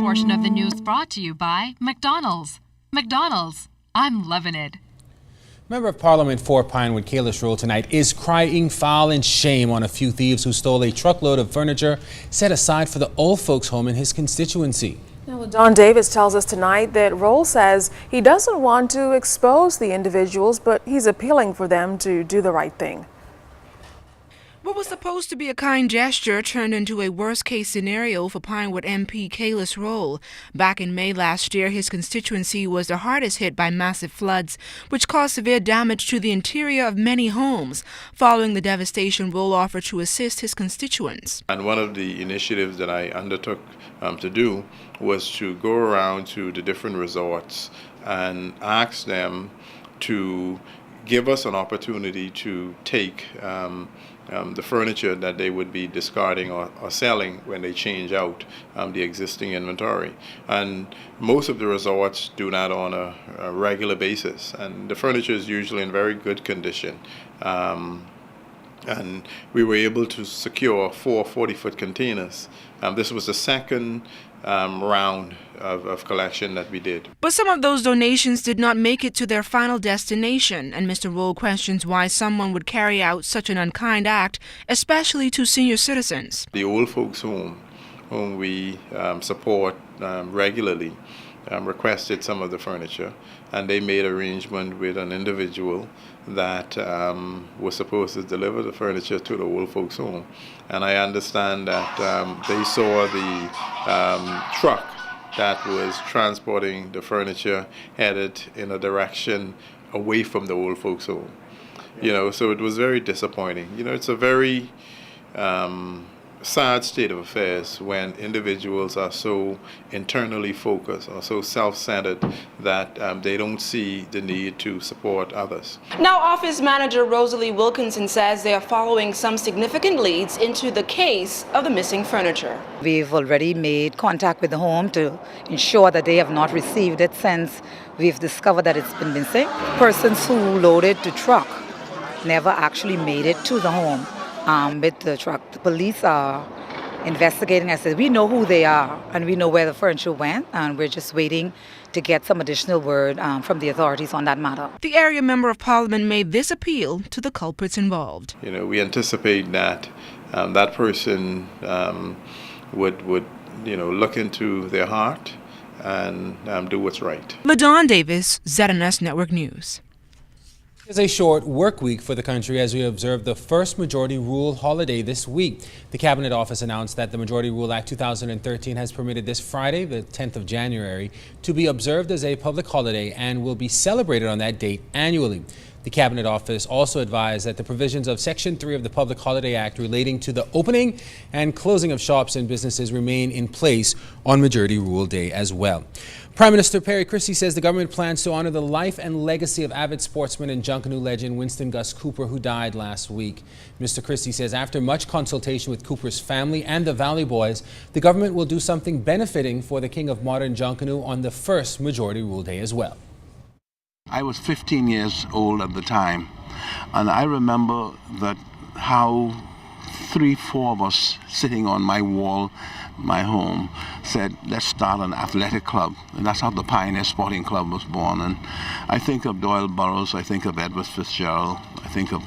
portion of the news brought to you by McDonald's. McDonald's, I'm loving it. Member of Parliament for Pinewood Kalish Road tonight is crying foul and shame on a few thieves who stole a truckload of furniture set aside for the old folks' home in his constituency. Now, Don Davis tells us tonight that Roll says he doesn't want to expose the individuals, but he's appealing for them to do the right thing. What was supposed to be a kind gesture turned into a worst-case scenario for Pinewood MP Kalish Roll. Back in May last year, his constituency was the hardest hit by massive floods, which caused severe damage to the interior of many homes. Following the devastation, Roll offered to assist his constituents. And one of the initiatives that I undertook to do was to go around to the different resorts and ask them to give us an opportunity to take the furniture that they would be discarding or selling when they change out the existing inventory. And most of the resorts do that on a regular basis, and the furniture is usually in very good condition. And we were able to secure 4 40-foot containers. This was the second round of collection that we did. But some of those donations did not make it to their final destination, and Mr. Roll questions why someone would carry out such an unkind act, especially to senior citizens. The old folks home, whom we support regularly, requested some of the furniture, and they made arrangement with an individual that was supposed to deliver the furniture to the old folks home. And I understand that they saw the truck that was transporting the furniture headed in a direction away from the old folks home. You know, so it was very disappointing. You know, it's a very sad state of affairs when individuals are so internally focused or so self-centered that they don't see the need to support others. Now, Office Manager Rosalie Wilkinson says they are following some significant leads into the case of the missing furniture. We've already made contact with the home to ensure that they have not received it since we've discovered that it's been missing. Persons who loaded the truck never actually made it to the home. With the truck. The police are investigating. I said, we know who they are and we know where the furniture went, and we're just waiting to get some additional word from the authorities on that matter. The area member of Parliament made this appeal to the culprits involved. You know, we anticipate that that person would look into their heart and do what's right. LaDon Davis, ZNS Network News. It's a short work week for the country as we observe the first Majority Rule holiday this week. The Cabinet Office announced that the Majority Rule Act 2013 has permitted this Friday, the 10th of January, to be observed as a public holiday and will be celebrated on that date annually. The Cabinet Office also advised that the provisions of Section 3 of the Public Holiday Act relating to the opening and closing of shops and businesses remain in place on Majority Rule Day as well. Prime Minister Christie says the government plans to honor the life and legacy of avid sportsman and Junkanoo legend Winston Gus Cooper, who died last week. Mr. Christie says after much consultation with Cooper's family and the Valley Boys, the government will do something benefiting for the king of modern Junkanoo on the first Majority Rule Day as well. I was 15 years old at the time, and I remember that how 3-4 of us sitting on my wall, my home, said, let's start an athletic club. And that's how the Pioneer Sporting Club was born. And I think of Doyle Burrows, I think of Edward Fitzgerald, I think of